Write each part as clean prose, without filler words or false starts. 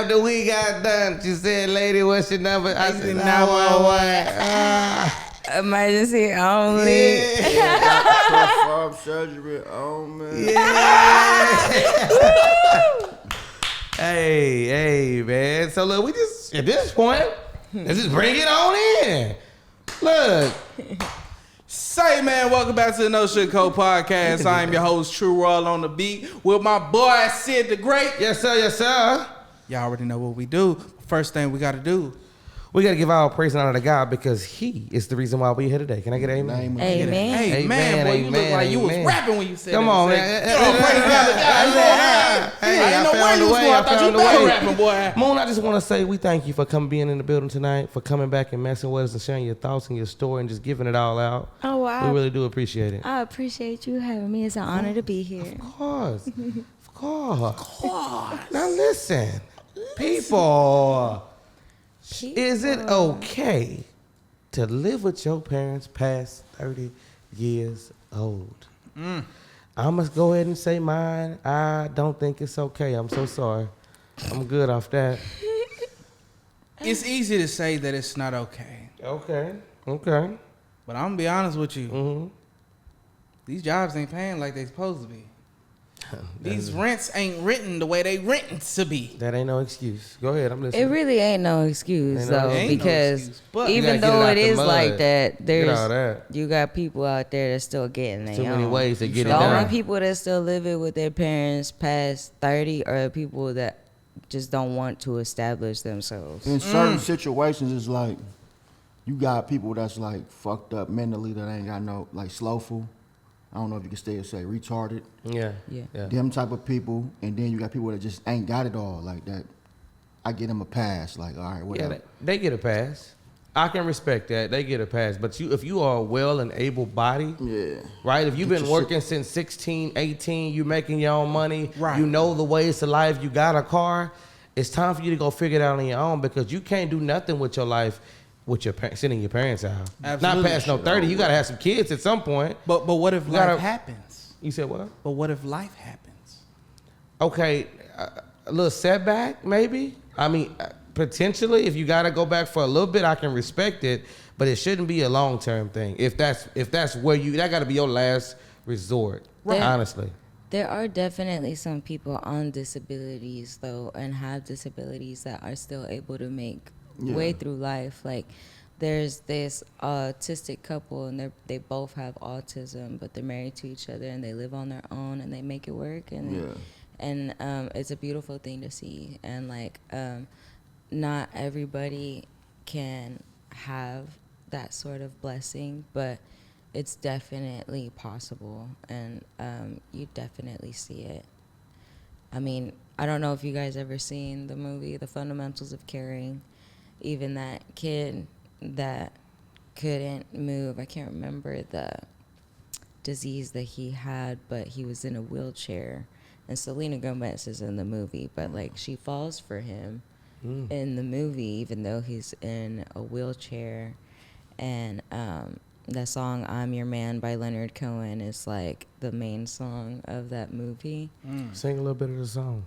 after we got done, she said, "Lady, what's your number?" I said, 911. Emergency only. Yeah. Perform surgery on me. Yeah. Hey, man. So look, we just at this point, let's just bring it on in. Look. Say, man, welcome back to the No Shit Code Podcast. I am your host, True Royal on the beat, with my boy, Sid the Great. Yes, sir. Yes, sir. Y'all already know what we do. First thing we got to do. We got to give all praise and honor to God because he is the reason why we're here today. Can I get an amen? Amen. Hey, man, boy, you look like you was rapping when you said Come that. on, man. Praise God to God. Hey, I found a way. I thought you were rapping, boy. Moon, I just want to say we thank you for being in the building tonight, for coming back and messing with us and sharing your thoughts and your story and just giving it all out. Oh, wow. We really do appreciate it. I appreciate you having me. It's an honor to be here. Of course. Of course. Now listen, people. Is it okay to live with your parents past 30 years old? I must go ahead and say mine. I don't think it's okay. I'm so sorry. I'm good off that. It's easy to say that it's not okay. Okay. But I'm going to be honest with you. Mm-hmm. These jobs ain't paying like they supposed to be. These rents ain't written the way they written to be. That ain't no excuse. Go ahead, I'm listening. It really ain't no excuse, though, because but even though it is like that, there's you got people out there that's still getting their too many own. ways to get it The done. only people that still living with their parents past 30 are the people that just don't want to establish themselves. In certain situations, it's like you got people that's like fucked up mentally that ain't got no, like slowful. I don't know if you can still say retarded. Yeah. Them type of people. And then you got people that just ain't got it all like that. I get them a pass. Like, all right, whatever. Yeah, they get a pass. I can respect that. They get a pass. But if you are well and able-bodied, right? If you've been working since 16, 18, you making your own money, right. You know the ways to life, you got a car, it's time for you to go figure it out on your own because you can't do nothing with your life with your sitting your parents' house. Absolutely. Not past no 30. You got to have some kids at some point. But what if life happens? You said what? But what if life happens? Okay, a little setback maybe. I mean, potentially, if you got to go back for a little bit, I can respect it, but it shouldn't be a long-term thing. If that's where that got to be your last resort, honestly. There are definitely some people on disabilities, though, and have disabilities that are still able to make way through life. Like, there's this autistic couple, and they both have autism, but they're married to each other, and they live on their own, and they make it work. And it's a beautiful thing to see. And, like, not everybody can have that sort of blessing, but it's definitely possible, and you definitely see it. I mean, I don't know if you guys ever seen the movie The Fundamentals of Caring. Even that kid that couldn't move, I can't remember the disease that he had, but he was in a wheelchair. And Selena Gomez is in the movie, but like she falls for him in the movie, even though he's in a wheelchair. And that song "I'm Your Man" by Leonard Cohen is like the main song of that movie. Sing a little bit of the song.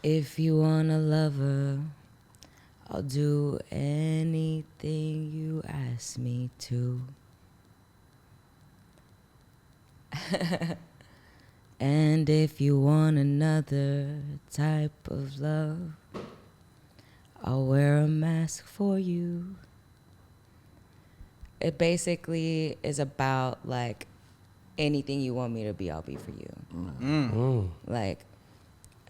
If you want a lover, I'll do anything you ask me to. And if you want another type of love, I'll wear a mask for you. It basically is about like anything you want me to be, I'll be for you. Like,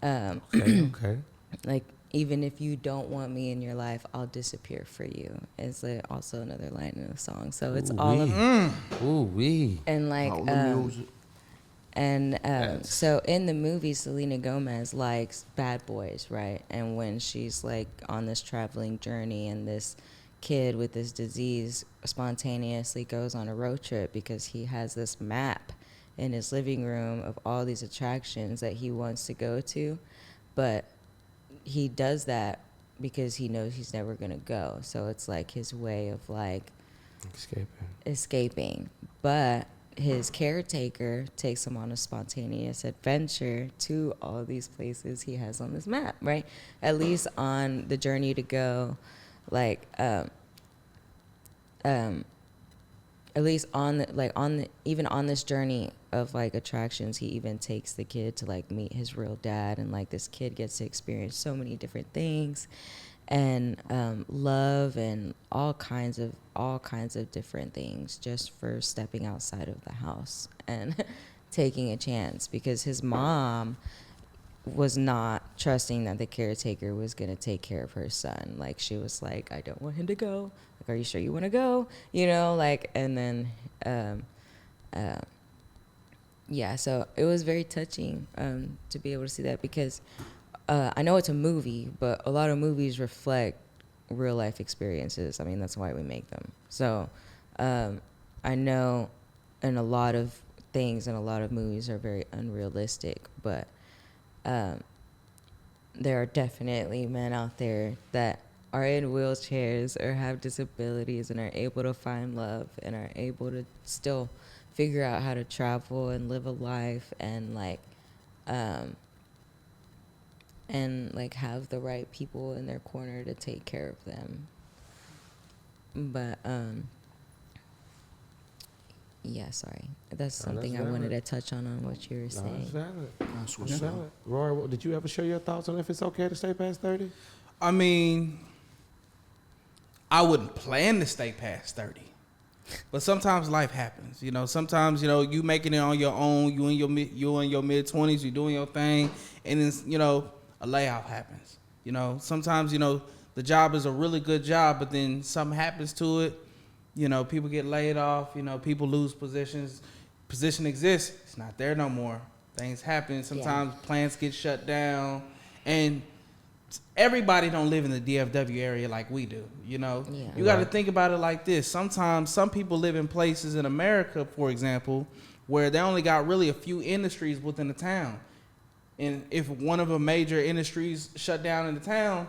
Okay. like even if you don't want me in your life, I'll disappear for you. It's like also another line in the song. So it's all of and like so in the movie, Selena Gomez likes bad boys, right? And when she's like on this traveling journey, and this kid with this disease spontaneously goes on a road trip because he has this map in his living room of all these attractions that he wants to go to, but he does that because he knows he's never gonna go. So it's like his way of like escaping. But his caretaker takes him on a spontaneous adventure to all these places he has on this map, right? At least on the journey to go, like, at least on the, like on the, even on this journey of like attractions, he even takes the kid to like meet his real dad, and like this kid gets to experience so many different things, and love and all kinds of different things just for stepping outside of the house and taking a chance, because his mom was not trusting that the caretaker was going to take care of her son. Like, she was like, I don't want him to go. Like, are you sure you want to go? You know, like, and then, yeah, so it was very touching to be able to see that, because I know it's a movie, but a lot of movies reflect real life experiences. I mean, that's why we make them. So I know, and a lot of things in a lot of movies are very unrealistic, but there are definitely men out there that are in wheelchairs or have disabilities and are able to find love and are able to still figure out how to travel and live a life and like have the right people in their corner to take care of them. But yeah, sorry. That's something I wanted to touch on what you were saying. That's what's up. Roy, did you ever share your thoughts on if it's okay to stay past 30? I mean, I wouldn't plan to stay past 30. But sometimes life happens, you know. Sometimes, you know, you making it on your own. You in your mid 20s. You doing your thing, and then, you know, a layoff happens. You know, sometimes, you know, the job is a really good job, but then something happens to it. You know, people get laid off. You know, people lose positions. Position exists. It's not there no more. Things happen. Sometimes plants get shut down, and everybody don't live in the DFW area like we do. You know, you got to think about it like this. Sometimes some people live in places in America, for example, where they only got really a few industries within the town. And if one of the major industries shut down in the town,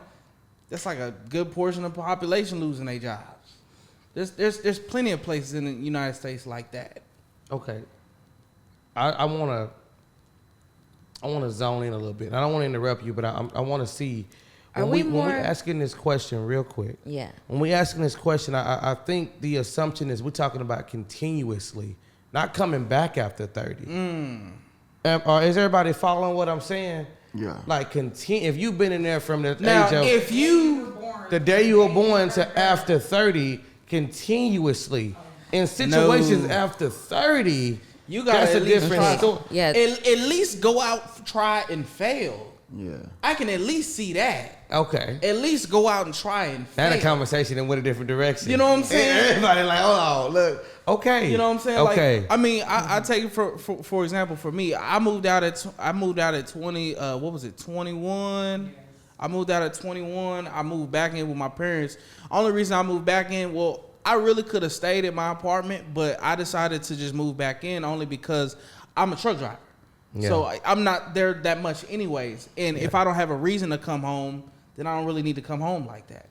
that's like a good portion of the population losing their jobs. There's plenty of places in the United States like that. Okay. I want to zone in a little bit. I don't want to interrupt you, but I want to see. When we're asking this question real quick. Yeah. When we're asking this question, I think the assumption is we're talking about continuously, not coming back after 30. Or is everybody following what I'm saying? Yeah. Like, if you've been in there from the Now, age of if you the day you were born to after 30, continuously in situations after 30, you got that's a different story. Yeah. At least go out, try and fail. Yeah. I can at least see that. Okay. At least go out and try and fail. That a conversation and went a different direction. You know what I'm saying? Everybody like, hold on, look. Okay. You know what I'm saying? Okay. Like, I mean, I take it for example, for me, I moved out at 20. What was it? 21. I moved out at 21. I moved back in with my parents. Only reason I moved back in, well, I really could have stayed in my apartment, but I decided to just move back in only because I'm a truck driver. Yeah. So I'm not there that much anyways. And if I don't have a reason to come home, then I don't really need to come home like that.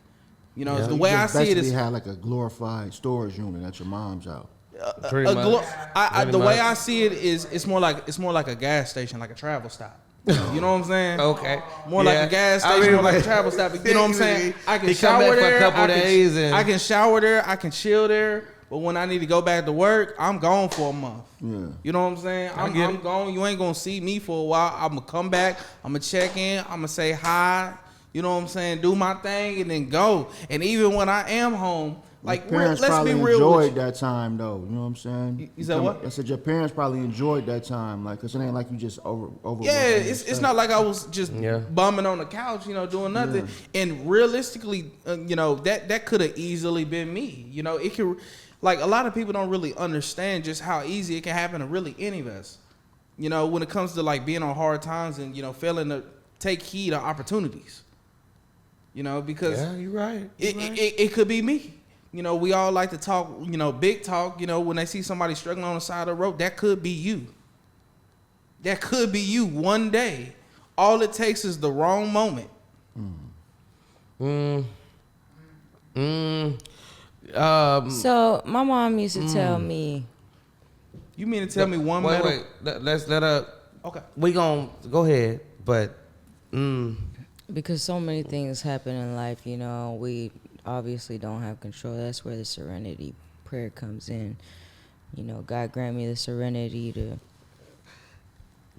You know, the way I see it is, had like a glorified storage unit at your mom's house. Pretty much. the way I see it is it's more like a gas station, like a travel stop. You know what I'm saying? Okay. More like a gas station, more like a travel stop. You know what I'm saying? I can shower there. I can shower there. I can chill there. But when I need to go back to work, I'm gone for a month. Yeah. You know what I'm saying? I'm gone. You ain't gonna see me for a while. I'm gonna come back. I'm gonna check in. I'm gonna say hi. You know what I'm saying? Do my thing and then go. And even when I am home, like, parents let's probably be real. Enjoyed that time though. You know what I'm saying? You said what? I said your parents probably enjoyed that time, like, cause it ain't like you just over. Yeah, it's not like I was just bumming on the couch, you know, doing nothing. Yeah. And realistically, you know, that could have easily been me. You know, it could. Like, a lot of people don't really understand just how easy it can happen to really any of us. You know, when it comes to like being on hard times and, you know, failing to take heed of opportunities. You know, because you're right. It could be me. You know, we all like to talk, you know, big talk, you know, when they see somebody struggling on the side of the road, that could be you. That could be you one day. All it takes is the wrong moment. So my mom used to tell me, You mean to tell me one wait, metal? wait. Let's let her. Okay. We gon' go ahead, but Because so many things happen in life, you know, we obviously don't have control. That's where the serenity prayer comes in. You know, God grant me the serenity to.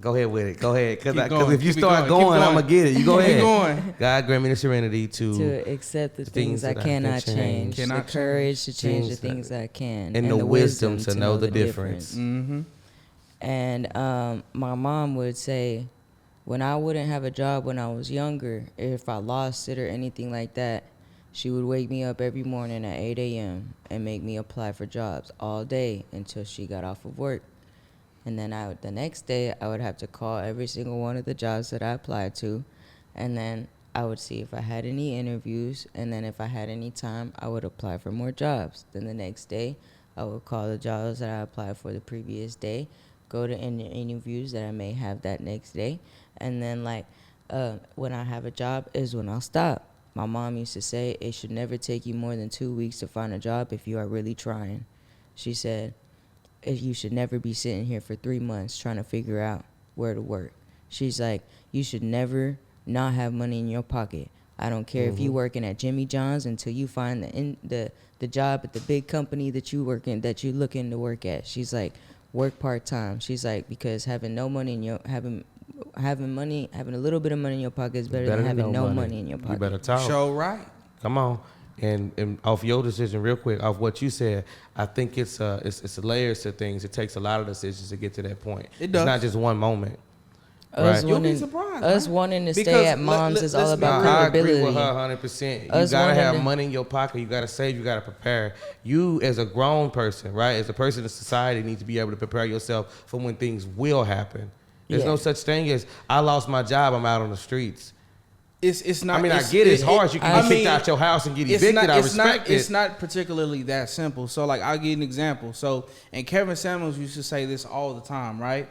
go ahead with it. Go ahead, Keep because going, if you keep it start going, keep going, I'm going. gonna get it. You go Keep ahead. going. God grant me the serenity To accept the things I that cannot change, Cannot the courage to change the Things things I can, and the wisdom to know the difference. Mm-hmm. And my mom would say, when I wouldn't have a job when I was younger, if I lost it or anything like that, she would wake me up every morning at 8 a.m. and make me apply for jobs all day until she got off of work. And then the next day, I would have to call every single one of the jobs that I applied to. And then I would see if I had any interviews. And then if I had any time, I would apply for more jobs. Then the next day, I would call the jobs that I applied for the previous day, go to any interviews that I may have that next day. And then, when I have a job is when I'll stop. My mom used to say it should never take you more than 2 weeks to find a job if you are really trying. She said, you should never be sitting here for 3 months trying to figure out where to work. She's like, you should never not have money in your pocket. I don't care if you working at Jimmy John's until you find the job at the big company that you work in, that you looking to work at. She's like, work part-time. She's like, because having no money in your having a little bit of money in your pocket is better than having no money in your pocket. You better talk. Show right. Come on. And off your decision, real quick, off what you said, I think it's layers to things. It takes a lot of decisions to get to that point. It does. It's not just one moment. Us Right. You'll be wanting, surprised, us man. wanting to Because stay at mom's is all let's be about real. I agree credibility. with her 100%. You Us gotta wanting have to- money in your pocket. You gotta save. You gotta prepare. You, as a grown person, right, as a person in society, need to be able to prepare yourself for when things will happen. There's Yeah. no such thing as I lost my job. I'm out on the streets. It's not. I mean, I get it. It's hard. You can I get kicked out your house and get evicted. I respect it. It's not particularly that simple. So, like, I'll give you an example. So, and Kevin Samuels used to say this all the time, right?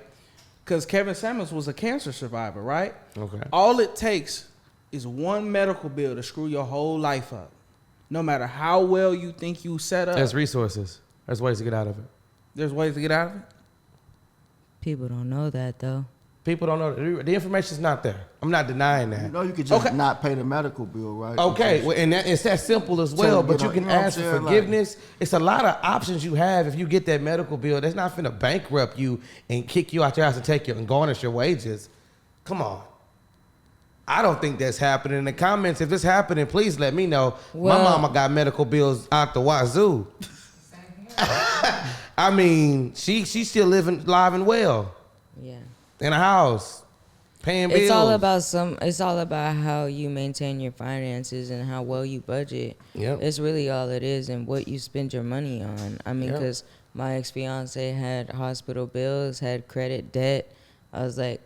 Because Kevin Samuels was a cancer survivor, right? Okay. All it takes is one medical bill to screw your whole life up. No matter how well you think you set up, There's resources. There's ways to get out of it. there's ways to get out of it. People don't know that though. People don't know. The information's not there. I'm not denying You that. know, you could just Okay. not pay the medical bill, right? Okay, Because- well, and it's that simple as well. you But know- you can you know what I'm ask for saying? Like- forgiveness. It's a lot of options you have if you get that medical bill. That's not finna bankrupt you and kick you out your house and take you and garnish your wages. Come on. I don't think that's happening. In the comments, if it's happening, please let me know. Well- My mama got medical bills out the wazoo. I mean, she's still living live and well Yeah. in a house, paying bills. It's all about how you maintain your finances and how well you budget. Yep. It's really all it is, and what you spend your money on. I mean, Yep. because my ex-fiance had hospital bills, had credit debt. I was like,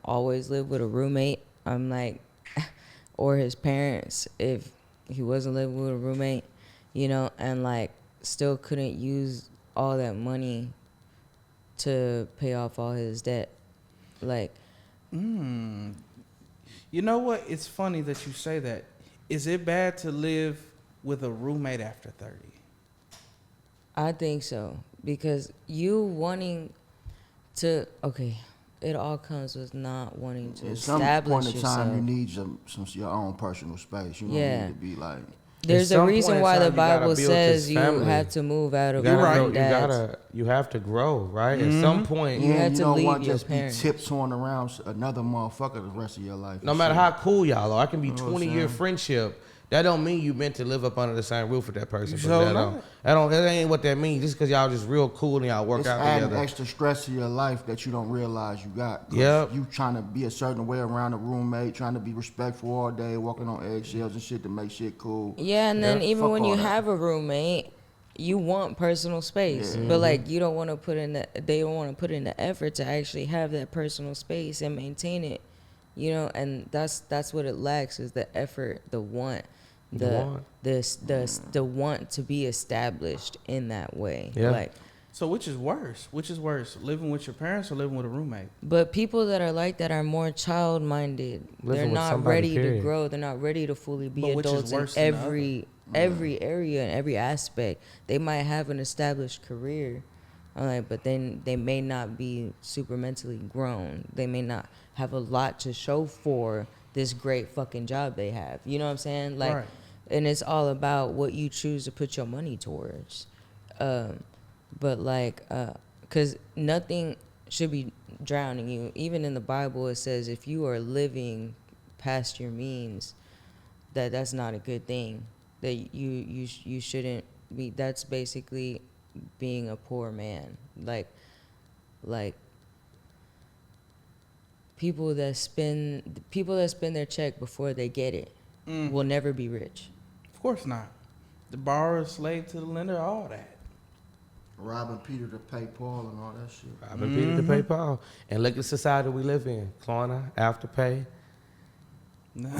always live with a roommate. I'm like, or his parents if he wasn't living with a roommate, you know, and like still couldn't use all that money to pay off all his debt. Like, You know what? It's funny that you say that. Is it bad to live with a roommate after 30? I think so, because you wanting to, okay, it all comes with not wanting to At some establish point in yourself. time, you need some your own personal space. You don't Yeah. need to be like. There's At a some reason point in why time, the you gotta Bible build says this you family. have to move out of You gotta your grow, own dad's. you have to grow, right? At some point, You and have you to don't leave want to your just parents. be tiptoeing around another motherfucker the rest of your life. no and matter shit. how cool y'all are, I can be You know what I'm 20-year saying? friendship. That don't mean you meant to live up under the same roof with that person. You but sure that ain't what that means. Just because y'all just real cool and y'all work It's out adding together. extra stress to your life that you don't realize you got. 'Cause Yep. You trying to be a certain way around a roommate, trying to be respectful all day, walking on eggshells and shit to make shit cool. Yeah, and then Yeah, even fuck when all you that. have a roommate, you want personal space, Yeah. but like you don't want to put in they don't want to put in the effort to actually have that personal space and maintain it, you know. And that's what it lacks, is the effort, the want, the want to be established in that way. Yeah. Like, So which is worse? Which is worse, living with your parents or living with a roommate? but people that are like that are more child minded. They're Living with not somebody, ready to period. grow. They're not ready to fully be But which is adults in worse than the every area and every aspect. They might have an established career, I'm like, but then they may not be super mentally grown. They may not have a lot to show for this great fucking job they have. You know what I'm saying? Like, Right. and it's all about what you choose to put your money towards. But like, cause nothing should be drowning you. Even in the Bible, it says if you are living past your means, that's not a good thing. That you shouldn't be. That's basically being a poor man. Like people that spend their check before they get it will never be rich. Of course not. The borrower, slave to the lender, all that. Robbing Peter to pay Paul and all that shit. Robbing Peter to pay Paul. And look at the society we live in. Klarna, Afterpay.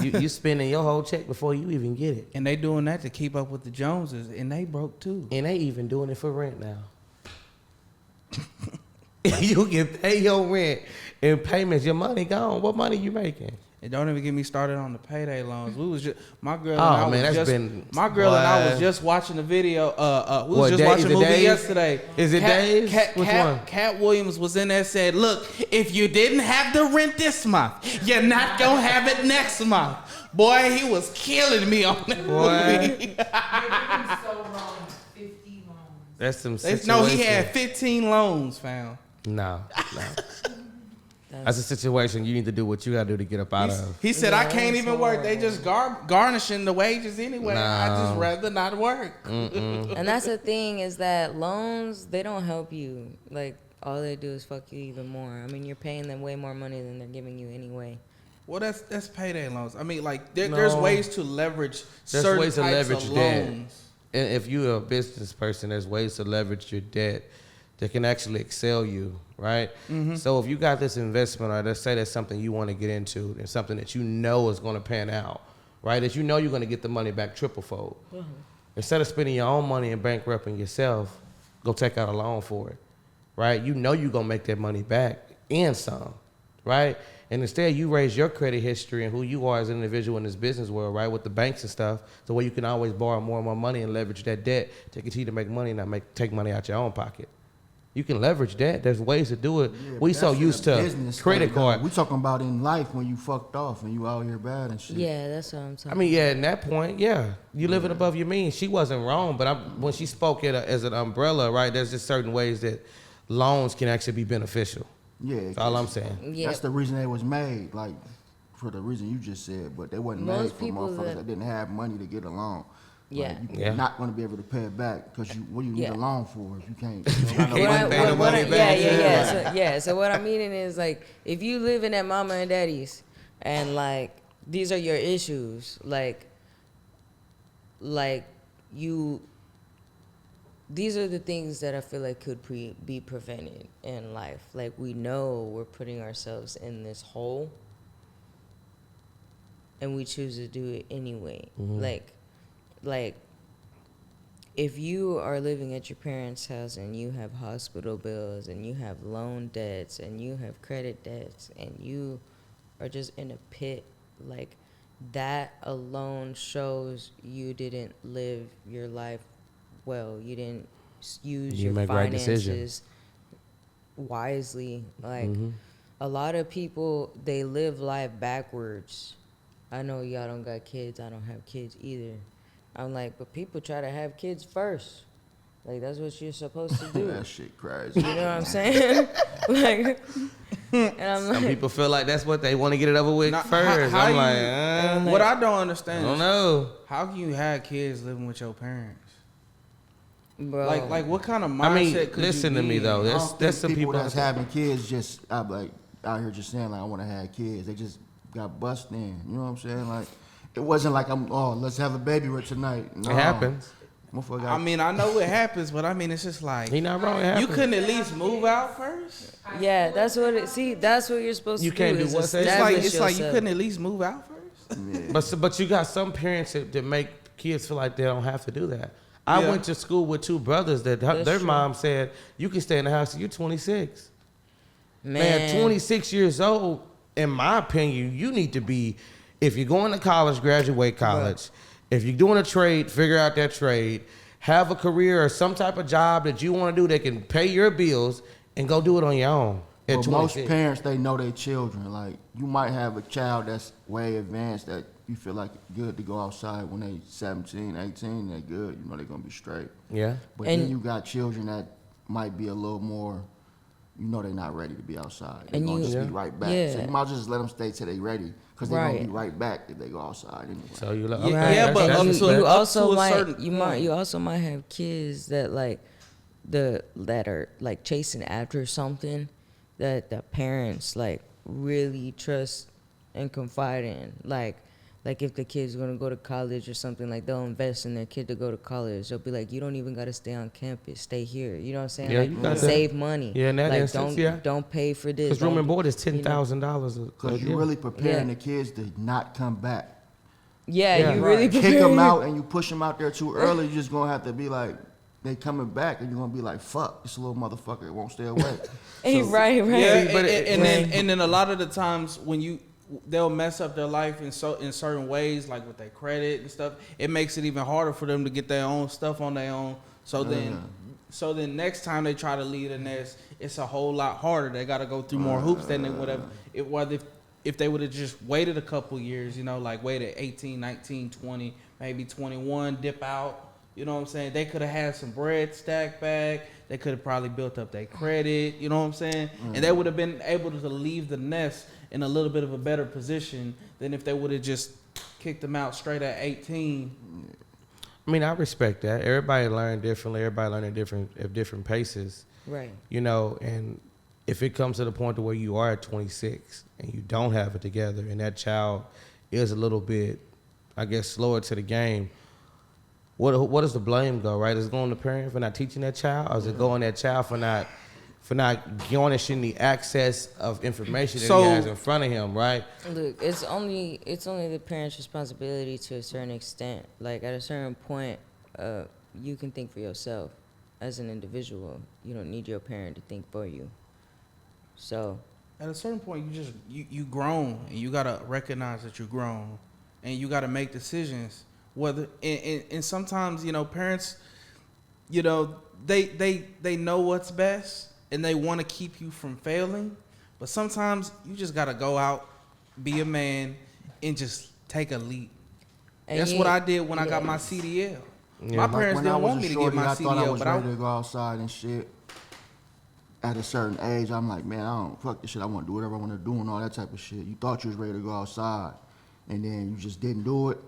You spending your whole check before you even get it. And they doing that to keep up with the Joneses, and they broke too. And they even doing it for rent now. You can pay your rent and payments. Your money gone. What money you making? And don't even get me started on the payday loans. We was just my girl. Oh, and I man, was that's just, been- my girl and I was What? just watching the video. We was What, just Dave- watching is a it movie Dave? yesterday. Is it Dave? Which one? Cat Williams was in there, said, "Look, if you didn't have the rent this month, you're not gonna have it next month." Boy, he was killing me on that movie. so wrong. 50 loans. That's some They- situation. no, he had 15 loans found. No. That's a situation you need to do what you gotta do to get up out of. He said, Yeah, "I can't that's even work. They just garnishing the wages anyway. I just No. rather not work." And that's the thing is that loans, they don't help you. Like, all they do is fuck you even more. I mean, you're paying them way more money than they're giving you anyway. Well, that's payday loans. I mean, like there's No. ways to leverage There's certain ways to types leverage of debt. loans. And if you're a business person, there's ways to leverage your debt that can actually excel you, right? So if you got this investment, or let's say that's something you want to get into, and something that you know is going to pan out, right? That you know you're going to get the money back triple fold. Instead of spending your own money and bankrupting yourself, go take out a loan for it, right? You know you're going to make that money back and some, right? And instead, you raise your credit history and who you are as an individual in this business world, right, with the banks and stuff, so where you can always borrow more and more money and leverage that debt to continue to make money and not take money out your own pocket. You can leverage that. There's ways to do it. Yeah, We but so that's in used a to business credit thing, though. card. We talking about in life when you fucked off and you out here bad and shit. Yeah, that's what I'm talking I mean, yeah, in that point, yeah, you living above your means. She wasn't wrong, but when she spoke it as an umbrella, right, there's just certain ways that loans can actually be beneficial. Yeah, That's all I'm saying. Yeah. that's the reason they was made, like for the reason you just said. But they wasn't made Most for people motherfuckers that- that didn't have money to get a loan. Yeah. Like, you're Yeah. not going to be able to pay it back because what do you need Yeah. a loan for if you can't? can't What I- pay the what I- money back. So what I'm meaning is, like, if you living at mama and daddy's and like these are your issues, like you, these are the things that I feel like could be prevented in life. Like, we know we're putting ourselves in this hole and we choose to do it anyway. Like if you are living at your parents' house and you have hospital bills and you have loan debts and you have credit debts and you are just in a pit, like, that alone shows you didn't live your life well. You didn't use You your make right finances decisions. wisely. Like, a lot of people, they live life backwards. I know y'all don't got kids. I don't have kids either. I'm like, but people try to have kids first. Like, that's what you're supposed to do. That shit crazy. You know what I'm saying? Like, and I'm Some like, people feel like that's what they want to get it over with Now, first. how I'm you- like, what I don't I understand don't is know. how can you have kids living with your parents? bro. Like what kind of mindset I mean, could listen you to be me in? though. I There's don't think some people people that's having kids just like out here just saying like I want to have kids. They just got bust in. You know what I'm saying? Like it wasn't like let's have a baby right tonight. No. It happens. Motherfucker I got- mean, I know it happens, but I mean, it's just like He not wrong. It you happens. couldn't at least move out first. yeah, that's what it. See, that's what you're supposed You to can't do. do is what, say? establish It's like you yourself. couldn't at least move out first. But you got some parents that make kids feel like they don't have to do that. I Yeah. went to school with two brothers that That's their true. mom said you can stay in the house till you're 26. Man, Man, 26 years old, in my opinion, you need to be, if you're going to college, graduate college. If you're doing a trade, figure out that trade. have a career or some type of job that you want to do that can pay your bills and go do it on your own. At But most 26. parents, they know their children. Like, you might have a child that's way advanced that you feel like good to go outside when they 17, 18, they're good. You know they're going to be straight. Yeah. But And- then you got children that might be a little more, you know they're not ready to be outside. They're And going to you- just be right back. yeah. So you might as well just let them stay till they ready because they're going to be Right. right back if they go outside anyway. So you like, Yeah, okay, yeah, that's- but that's up respect. to- you also a might certain you might point. you also might have kids that like that are like chasing after something that the parents like really trust and confide in. Like if the kid's gonna go to college or something, like they'll invest in their kid to go to college. They'll be like, you don't even gotta stay on campus, stay here. You know what I'm saying? Yeah, like, you got that. save money. Yeah, in that like instance, don't yeah. don't pay for this. Because room don't and board is you know. $10,000. Because you're really preparing Yeah. the kids to not come back. Yeah, Yeah. you really Right. Kick prepare them you- out and you push them out there too early, you're just going to have to be like, they coming back and you're going to be like, fuck, this little motherfucker, it won't stay away. Hey, So- right. Yeah, but and then a lot of the times when they'll mess up their life in certain ways, like with their credit and stuff, it makes it even harder for them to get their own stuff on their own. So then next time they try to leave the nest, it's a whole lot harder. They got to go through more hoops than they would have. If they would have just waited a couple years, you know, like waited 18, 19, 20, maybe 21, dip out. You know what I'm saying? They could have had some bread stacked back. They could have probably built up their credit. You know what I'm saying? And they would have been able to leave the nest in a little bit of a better position than if they would have just kicked them out straight at 18. I mean, I respect that. Everybody learn differently. Everybody learn at different paces. Right. You know, and if it comes to the point to where you are at 26 and you don't have it together and that child is a little bit, I guess, slower to the game, what does the blame go, right? Is it going to the parent for not teaching that child, or is it going that child for not garnishing the access of information that So- he has in front of him, right? Look, it's only the parent's responsibility to a certain extent. Like at a certain point, you can think for yourself as an individual. You don't need your parent to think for you. So At a certain point, you grown, and you gotta recognize that you're grown, and you gotta make decisions. Whether and sometimes, you know, parents, you know, they know what's best and they want to keep you from failing, but sometimes you just gotta go out, be a man, and just take a leap. and That's you- what I did when I got my yes. CDL. Yeah. My Like parents when I didn't was want a me to shorty, get my I thought I CDL, was but ready to go outside and shit. At a certain age, I'm like, man, I don't fuck this shit. I want to do whatever I want to do and all that type of shit. You thought you was ready to go outside, and then you just didn't do it.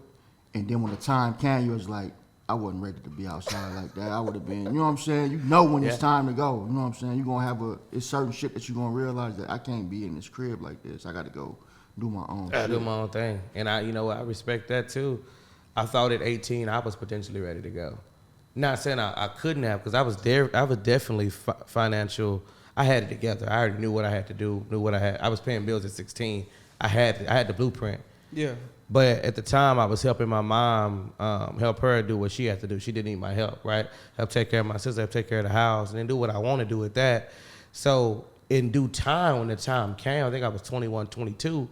And then when the time came, you was like, I wasn't ready to be outside like that. I would have been, you know what I'm saying? You know when it's Yeah. time to go. You know what I'm saying? You're going to have it's certain shit that you're going to realize that I can't be in this crib like this. I got to go do my own I shit. do my own thing, and you know what, I respect that too. I thought at 18 I was potentially ready to go. Not saying I couldn't have, because I was there. I was definitely financial. I had it together. I already knew what I had to do. Knew what I had. I was paying bills at 16. I had the blueprint. yeah. But at the time, I was helping my mom, help her do what she had to do. She didn't need my help, right? Help take care of my sister, help take care of the house, and then do what I want to do with that. So in due time, when the time came, I think I was 21, 22,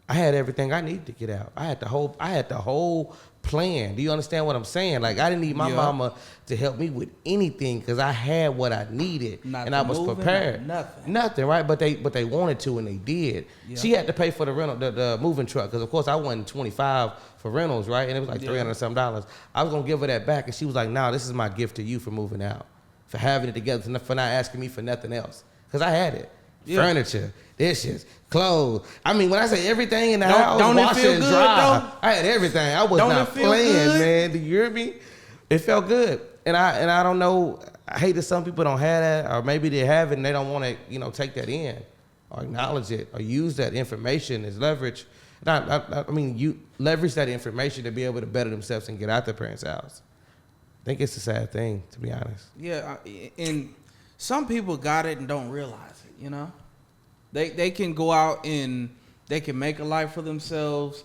I had everything I needed to get out. I had the whole plan. Do you understand what I'm saying? Like, I didn't need my Yeah. mama to help me with anything because I had what I needed, Not and I the was moving, prepared. not nothing. Nothing, right? But they wanted to, and they did. Yeah. She had to pay for the rental, the moving truck, because of course I wasn't 25 for rentals, right? And it was like Yeah. $300 something. I was gonna give her that back, and she was like, "No, this is my gift to you for moving out, for having it together, for not asking me for nothing else, because I had it, Yeah. furniture, dishes, clothes. I mean, when I say everything in the Don't- house, don't it washer feel and good, dry, though? I had everything. I was Don't not it feel playing, good? man. Do you hear me? It felt good, and I don't know. I hate that some people don't have that, or maybe they have it and they don't want to, take that in, or acknowledge it, or use that information as leverage. I mean, you leverage that information to be able to better themselves and get out their parents' house. I think it's a sad thing, to be honest. Yeah, and some people got it and don't realize it, you know? They can go out and they can make a life for themselves,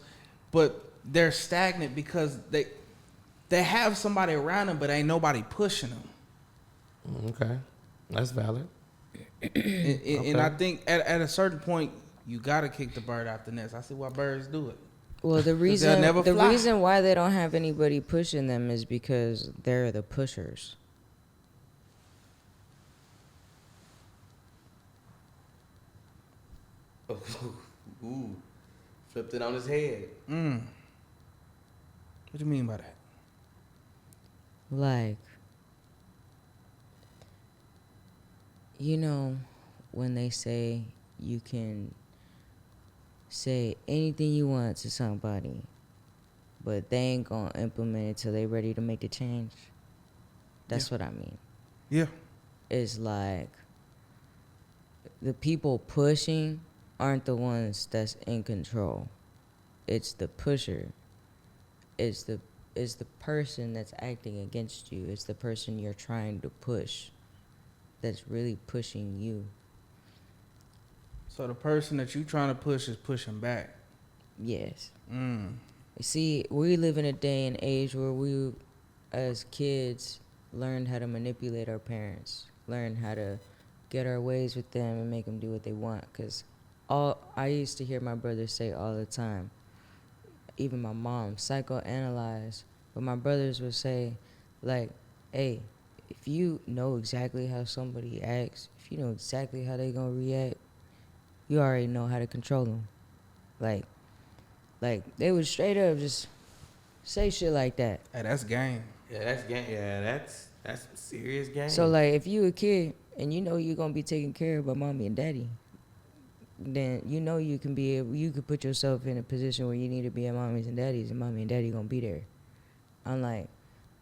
but they're stagnant because they have somebody around them, but ain't nobody pushing them. Okay, that's valid. And I think at a certain point, you got to kick the bird out the nest. I see why birds do it. Well, the never fly. reason why they don't have anybody pushing them is because they're the pushers. Ooh, flipped it on his head. What do you mean by that? Like, you know, when they say you can say anything you want to somebody, but they ain't gonna implement it till they ready to make the change. That's what I mean. Yeah. It's like the people pushing aren't the ones that's in control. It's the pusher. It's the person that's acting against you. It's the person you're trying to push that's really pushing you. So the person that you trying to push is pushing back. Yes. You see, we live in a day and age where we, as kids, learned how to manipulate our parents, learn how to get our ways with them and make them do what they want. Because I used to hear my brothers say all the time, even my mom, psychoanalyze. But my brothers would say, like, hey, if you know exactly how somebody acts, if you know exactly how they gonna react, you already know how to control them. Like they would straight up just say shit like that. Hey, that's game. Yeah, that's game. Yeah, that's some serious game. So like, if you a kid and you know you're gonna be taken care of by mommy and daddy, then you know you could put yourself in a position where you need to be at mommy's and daddy's, and mommy and daddy gonna be there. Unlike,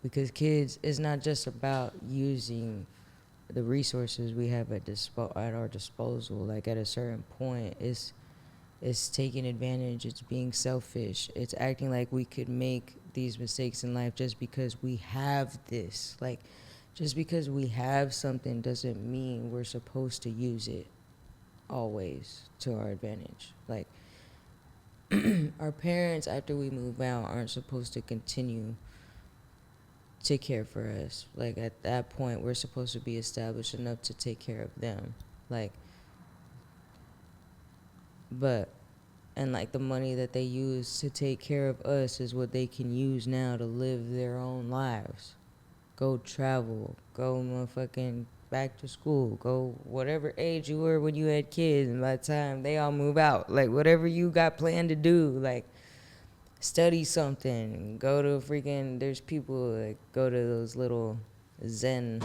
because kids, it's not just about using the resources we have at our disposal. Like, at a certain point, it's taking advantage. It's being selfish. It's acting like we could make these mistakes in life just because we have this. Like, just because we have something doesn't mean we're supposed to use it always to our advantage. Like, our parents, after we move out, aren't supposed to continue to care for us. Like, at that point, we're supposed to be established enough to take care of them. Like, and like, the money that they use to take care of us is what they can use now to live their own lives. Go travel, go motherfucking back to school, go whatever age you were when you had kids, and by the time they all move out, like, whatever you got planned to do, like, study something, go to there's people that go to those little Zen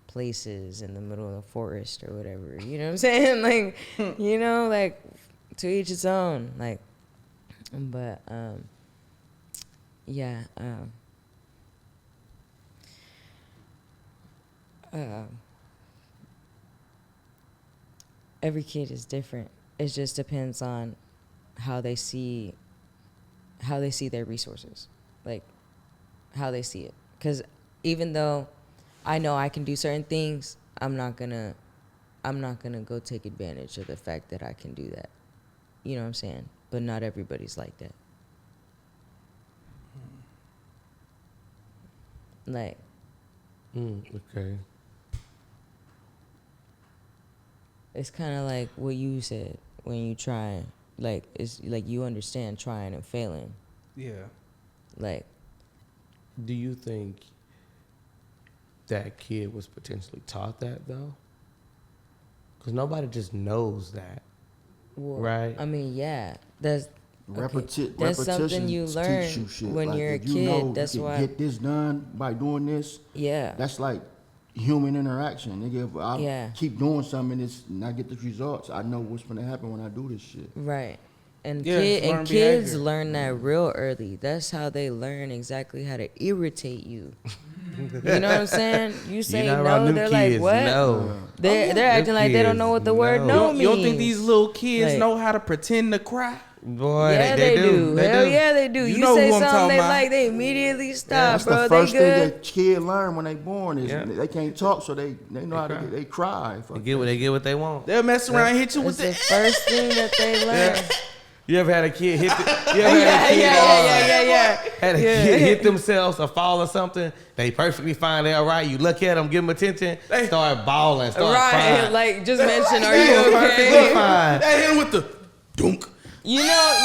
places in the middle of the forest or whatever, you know what I'm saying? Like, you know, like, to each its own. Like, but, yeah, every kid is different. It just depends on how they see their resources, like, how they see it. Because even though I know I can do certain things, I'm not gonna go take advantage of the fact that I can do that. You know what I'm saying? But not everybody's like that. Like, okay. it's kind of like what you said when you try. Like, it's like you understand trying and failing. Yeah. Like, Do you think that kid was potentially taught that, though? Because nobody just knows that, well, right? I mean, yeah, that's Repetition something you teach learn you shit. when Like, you're a if you kid. know That's you can why. get this done by doing this. Yeah. That's like human interaction. Nigga, if I Yeah. keep doing something and I get the results, I know what's gonna happen when I do this shit. Right. And Yeah, it's learned kids behavior. learn that real early. That's how they learn exactly how to irritate you. You know what I'm saying? You say know about no, them they're like, kids, what? no. They're Them acting like they don't kids, know what the word no. no You means. don't think these little kids Like, know how to pretend to cry? Boy, yeah, they do. They Hell do. yeah, they do. You You, know say who I'm something talking they about. like, they immediately stop, That's bro. the first they thing good. that kid learn when they born is Yeah. they can't talk, so they know how to cry. they cry. Fuck They get what they want. They'll mess around and hit you with It's the the first thing that they learn. You ever had a kid hit? You ever had a kid? Yeah. Had a kid hit themselves or fall or something? They perfectly fine. They all right. You look at them, give them attention, start bawling, start Right, crying. like, just mention, are They you were perfectly okay? fine. They hit him with the dunk. You know,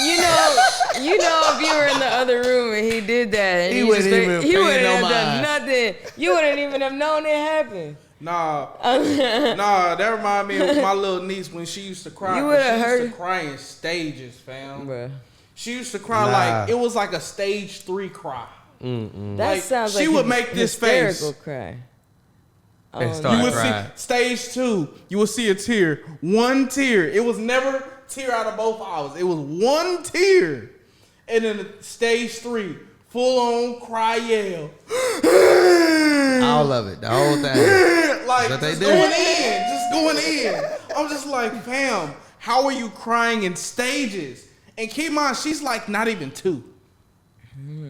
if you were in the other room and he did that, and He wouldn't even he pay wouldn't no have done mind. nothing. You wouldn't even have known it happened. Nah, that remind me of my little niece when she used to cry. You 'cause would've she heard- used to cry in stages, fam. Bruh. She used to cry Nah. like it was like a stage 3 cry. That Like, sounds she like would make this face. hysterical cry. And Oh, start You would crying. see stage 2. You would see a tear, one tear. It was never tear out of both eyes. It was one tear, and then stage 3, full on cry yell. All of it, the whole thing. Like But they just do. going in. I'm just like, fam, how are you crying in stages? And keep in mind, she's like not even 2.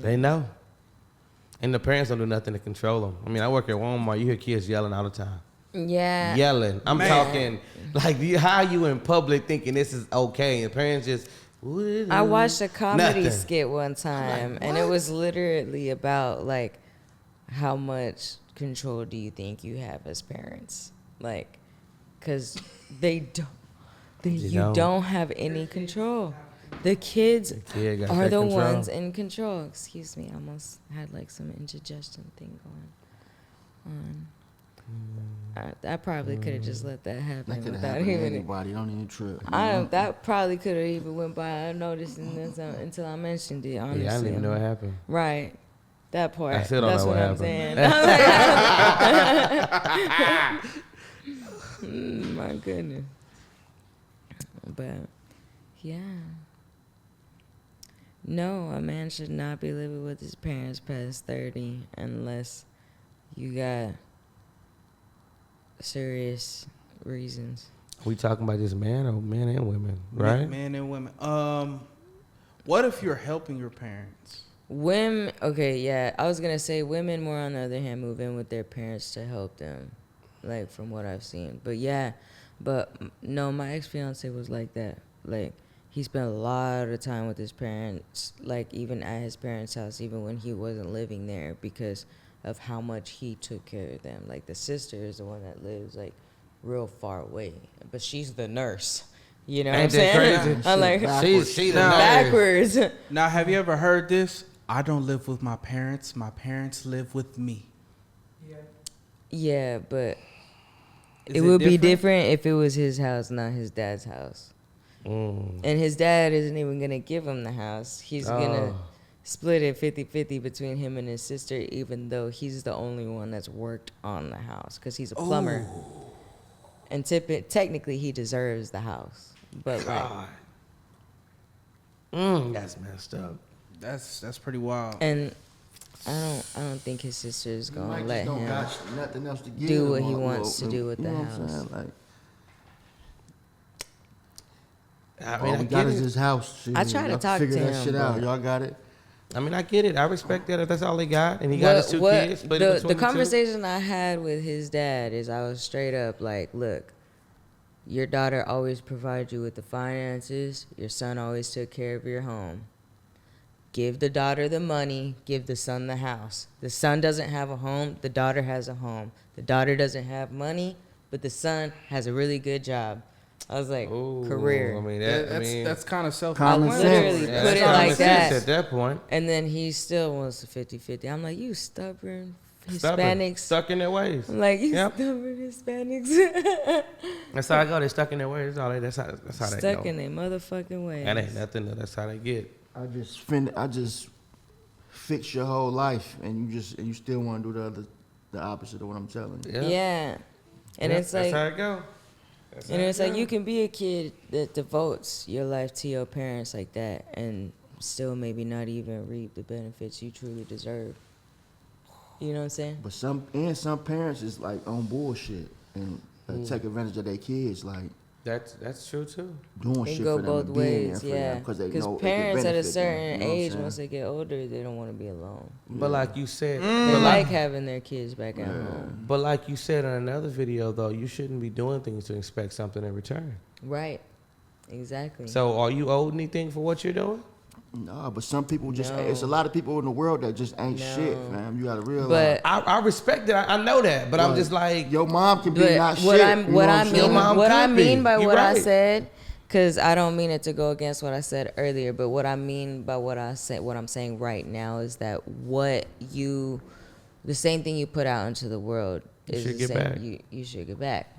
They know. And the parents don't do nothing to control them. I mean, I work at Walmart. You hear kids yelling all the time. Yeah. Yelling. I'm Man. talking like how you in public thinking this is okay, and parents just. I watched a comedy Nothing. skit one time, and it was literally about like how much control do you think you have as parents, like, because you don't. don't have any control. The kids kid got are that the control. ones in control. Excuse me, I almost had like some indigestion thing going on. I probably could have just let that happen That could have without happened to even. anybody. Don't even trip. That probably could have even went by unnoticed until I mentioned it. Honestly, Yeah, I didn't even know what happened. Right, that part. I still don't That's know what I'm happened. saying. My goodness. But yeah, no, a man should not be living with his parents past 30 unless you got serious reasons. We talking about just men or men and women, right? Men and women. What if you're helping your parents? Women, okay, yeah, I was gonna say women more on the other hand move in with their parents to help them, like from what I've seen. But yeah, no, my ex-fiance was like that. Like he spent a lot of time with his parents, like even at his parents' house, even when he wasn't living there, because of how much he took care of them. Like the sister is the one that lives like real far away, but she's the nurse. You know Ain't what I'm that saying? crazy? I'm like She the Now- nurse. backwards. Now, have you ever heard this? I don't live with my parents. My parents live with me. Yeah. Yeah, but Is it would be different? different if it was his house, not his dad's house. Mm. And his dad isn't even going to give him the house. He's going to Oh. split it 50-50 between him and his sister, even though he's the only one that's worked on the house because he's a plumber. And technically, he deserves the house. But like, God. That's messed up. That's pretty wild. and I don't think his sister's going to let him. got nothing else to give do what him he or- wants to or- do with you the know what I'm house. saying? Like, I all mean, I we got get is it. this house. Shit. I try to Y'all talk figure to that him, shit out. but- Y'all got it. I mean, I get it. I respect that if that's all he got, and he got his two kids. Split it the between two. conversation I had with his dad is I was straight up like, look, your daughter always provided you with the finances. Your son always took care of your home. Give the daughter the money. Give the son the house. The son doesn't have a home. The daughter has a home. The daughter doesn't have money, but the son has a really good job. I was like, Ooh, career. I mean, That's kind of self. Common I sense. literally yeah, put that's it common like sense that. at that point. And then he still wants a 50-50. I'm like, you stubborn Stubborn, Hispanics. stuck in their ways. I'm like, you Yep. stubborn Hispanics. That's how I go. They stuck in their ways. That's how they Stuck go. in their motherfucking ways. That ain't nothing. That's how they get. I just fix your whole life, and you still want to do the opposite of what I'm telling you. Yeah. And Yeah, it's that's like, how it go. and it's like you can be a kid that devotes your life to your parents like that and still maybe not even reap the benefits you truly deserve. You know what I'm saying? But some parents is like on bullshit and take advantage of their kids, like That's true too. doing It shit go for them both and being there ways, for yeah. them because they Because know it can parents at a benefit them, certain you know what I'm age, saying? once they get older, they don't want to be alone. But like you said, They but like having their kids back at Yeah. home. but like you said in another video though, you shouldn't be doing things to expect something in return. Right. Exactly. So are you owed anything for what you're doing? No, but some people just, No. it's a lot of people in the world that just ain't No. shit, man. You gotta realize. But I respect it. I know that, but I'm Like, just like, your mom can be But not what shit. I'm you know what I I'm mean saying? Your mom what I could be. mean by You're what I right. said Because I don't mean it to go against what I said earlier, but what I mean by what I'm saying right now is that the same thing you put out into the world is should the get same back. you should get back.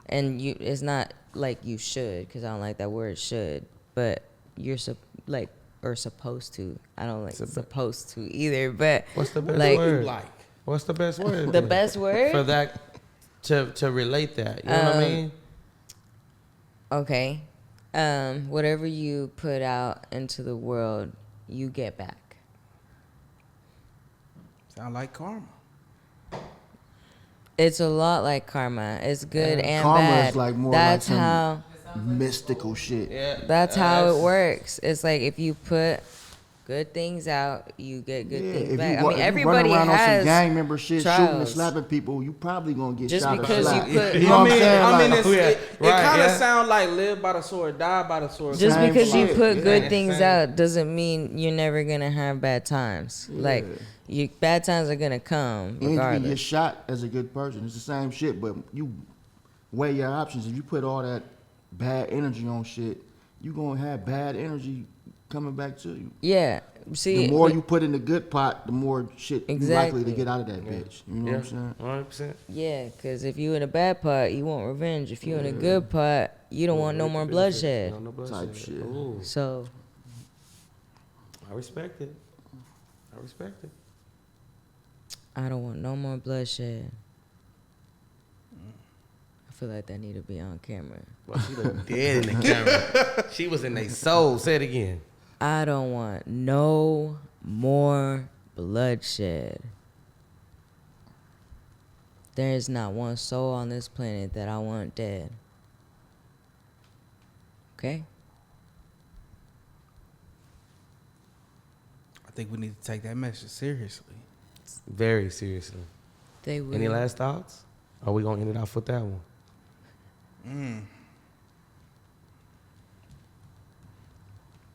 And it's not like you should, because I don't like that word should, but you're supposed to. I don't like supposed to either, but What's the best like, word? Like, What's the best word? The then? best word? For that, to relate that. You know what I mean? Okay. Whatever you put out into the world, you get back. sound like karma. It's a lot like karma. It's good and Karma bad. is like more That's like some how. mystical shit. Yeah. That's how it works. It's like if you put good things out, you get good things if back. you, I mean, if everybody you run around on some has gang member shit, shooting and trials. slapping people, you probably gonna get Just shot because or you slapped. put- you know what I'm saying? I mean, Like, it's, yeah, it right, kind of yeah. sound like live by the sword, die by the sword. Just Same because you shit, put yeah. good things Same. out doesn't mean you're never gonna have bad times. Like bad times are gonna come and you can get regardless. shot as a good person. It's the same shit, but you weigh your options. If you put all that bad energy on shit, you gonna have bad energy coming back to you. Yeah. See, The more but- you put in the good pot, the more shit you Exactly. likely to get out of that bitch. You know what I'm saying? 100%. Yeah, because if you in a bad pot, you want revenge. If you in a good pot, you don't want no more bloodshed. No Type shit. Ooh, So I respect it. I respect it. I don't want no more bloodshed. I feel like that need to be on camera. Well, she looked dead in the camera. She was in their soul. Say it again. I don't want no more bloodshed. There is not one soul on this planet that I want dead. Okay? I think we need to take that message seriously. Very seriously. They will. Any last thoughts? Or are we going to end it off with that one?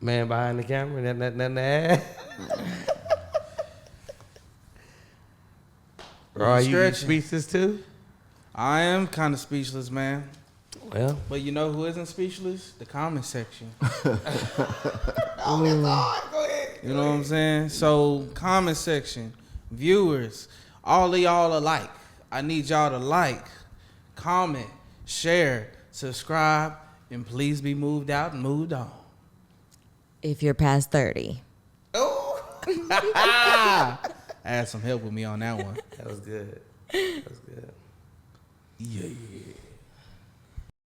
Man behind the camera, nothing to add. Or are you Stretching. speechless too? I am kind of speechless, man. Well, But you know who isn't speechless? The comment section. go ahead. You know what I'm saying? So, comment section, viewers, all of y'all alike. I need y'all to like, comment, share, subscribe, and please be moved out and moved on. If you're past 30. I had some help with me on that one. That was good. That was good. Yeah.